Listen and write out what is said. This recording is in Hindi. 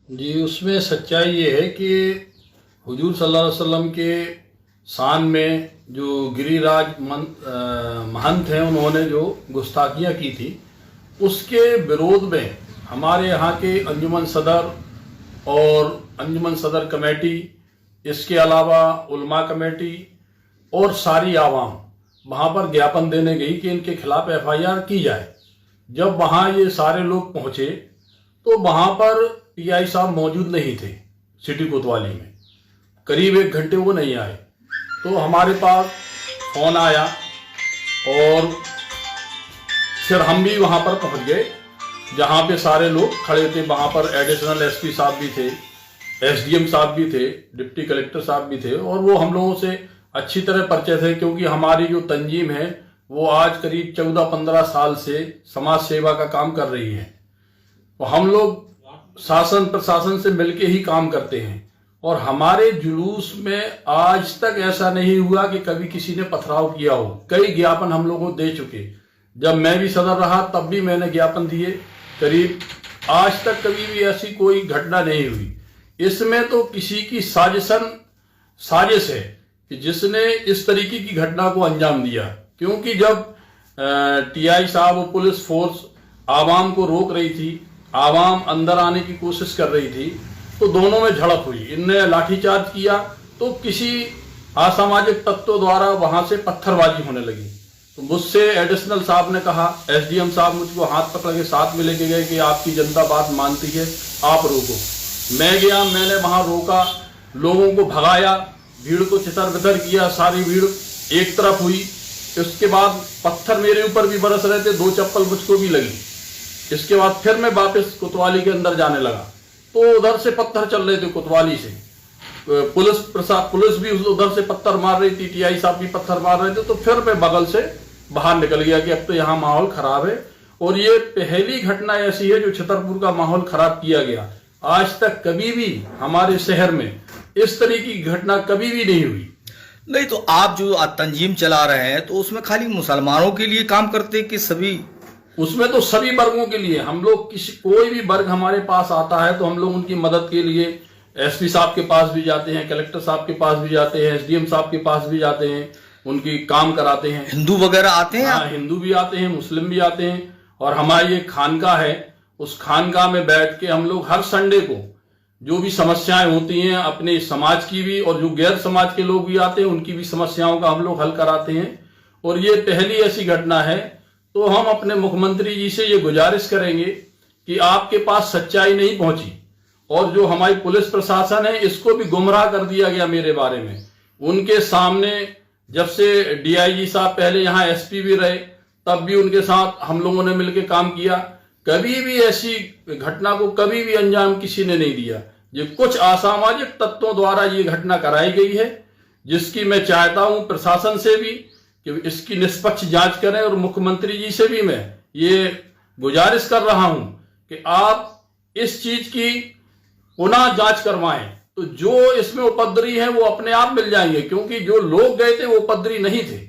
जी, उसमें सच्चाई ये है कि हुजूर सल्लल्लाहु अलैहि वसल्लम के शान में जो गिरिराज महंत हैं, उन्होंने जो गुस्ताखियाँ की थी, उसके विरोध में हमारे यहाँ के अंजुमन सदर और अंजुमन सदर कमेटी, इसके अलावा उलमा कमेटी और सारी आवाम वहाँ पर ज्ञापन देने गई कि इनके खिलाफ एफआईआर की जाए। जब वहाँ ये सारे लोग पहुँचे तो वहाँ पर पीआई साहब मौजूद नहीं थे। सिटी कोतवाली में करीब 1 घंटे वो नहीं आए। तो हमारे पास फोन आया और फिर हम भी वहाँ पर पहुँच गए जहाँ पे सारे लोग खड़े थे। वहाँ पर एडिशनल एसपी साहब भी थे, एसडीएम साहब भी थे, डिप्टी कलेक्टर साहब भी थे और वो हम लोगों से अच्छी तरह परिचय थे, क्योंकि हमारी जो तंजीम है वो आज करीब 14-15 साल से समाज सेवा का काम कर रही है। तो हम लोग शासन प्रशासन से मिलके ही काम करते हैं और हमारे जुलूस में आज तक ऐसा नहीं हुआ कि कभी किसी ने पथराव किया हो। कई ज्ञापन हम लोगों को दे चुके। जब मैं भी सदर रहा तब भी मैंने ज्ञापन दिए। करीब आज तक कभी भी ऐसी कोई घटना नहीं हुई। इसमें तो किसी की साजिश है कि जिसने इस तरीके की घटना को अंजाम दिया, क्योंकि जब टीआई साहब और पुलिस फोर्स आवाम को रोक रही थी, आवाम अंदर आने की कोशिश कर रही थी, तो दोनों में झड़प हुई। इनने लाठीचार्ज किया तो किसी असामाजिक तत्वों द्वारा वहां से पत्थरबाजी होने लगी। तो मुझसे एडिशनल साहब ने कहा, एसडीएम साहब मुझको हाथ पकड़ के साथ में लेके गए कि आपकी जनता बात मानती है, आप रोको। मैं गया, मैंने वहां रोका, लोगों को भगाया, भीड़ को चितर बितर किया, सारी भीड़ एक तरफ हुई। उसके बाद पत्थर मेरे ऊपर भी बरस रहे थे, 2 चप्पल मुझको भी लगी। इसके बाद फिर मैं वापस कोतवाली के अंदर जाने लगा तो उधर से पत्थर चल रहे थे कोतवाली से। पुलिस भी उधर से पत्थर मार रही थी, टीआई साहब भी पत्थर मार रहे थे। तो फिर मैं बगल से बाहर निकल गया कि अब तो यहाँ माहौल खराब है। और ये पहली घटना ऐसी है जो छतरपुर का माहौल खराब किया गया। आज तक कभी भी हमारे शहर में इस तरह की घटना कभी भी नहीं हुई। नहीं, तो आप जो तंजीम चला रहे हैं तो उसमें खाली मुसलमानों के लिए काम करते कि सभी? उसमें तो सभी वर्गों के लिए। हम लोग कोई भी वर्ग हमारे पास आता है तो हम लोग उनकी मदद के लिए एसपी साहब के पास भी जाते हैं, कलेक्टर साहब के पास भी जाते हैं, एसडीएम साहब के पास भी जाते हैं, उनकी काम कराते हैं। हिंदू वगैरह आते हैं? हाँ, हिंदू भी आते हैं, मुस्लिम भी आते हैं। और हमारी एक खानका है, उस खानका में बैठ के हम लोग हर संडे को जो भी समस्याएं होती हैं अपने समाज की भी और जो गैर समाज के लोग भी आते हैं उनकी भी समस्याओं का हम लोग हल कराते हैं। और ये पहली ऐसी घटना है। तो हम अपने मुख्यमंत्री जी से ये गुजारिश करेंगे कि आपके पास सच्चाई नहीं पहुंची और जो हमारी पुलिस प्रशासन है इसको भी गुमराह कर दिया गया मेरे बारे में। उनके सामने जब से डीआईजी साहब पहले यहाँ एसपी भी रहे तब भी उनके साथ हम लोगों ने मिलकर काम किया। कभी भी ऐसी घटना को कभी भी अंजाम किसी ने नहीं दिया। ये कुछ असामाजिक तत्वों द्वारा ये घटना कराई गई है, जिसकी मैं चाहता हूं प्रशासन से भी कि इसकी निष्पक्ष जांच करें और मुख्यमंत्री जी से भी मैं ये गुजारिश कर रहा हूं कि आप इस चीज की पुनः जांच करवाएं। तो जो इसमें उपद्रवी हैं वो अपने आप मिल जाएंगे, क्योंकि जो लोग गए थे वो उपद्रवी नहीं थे।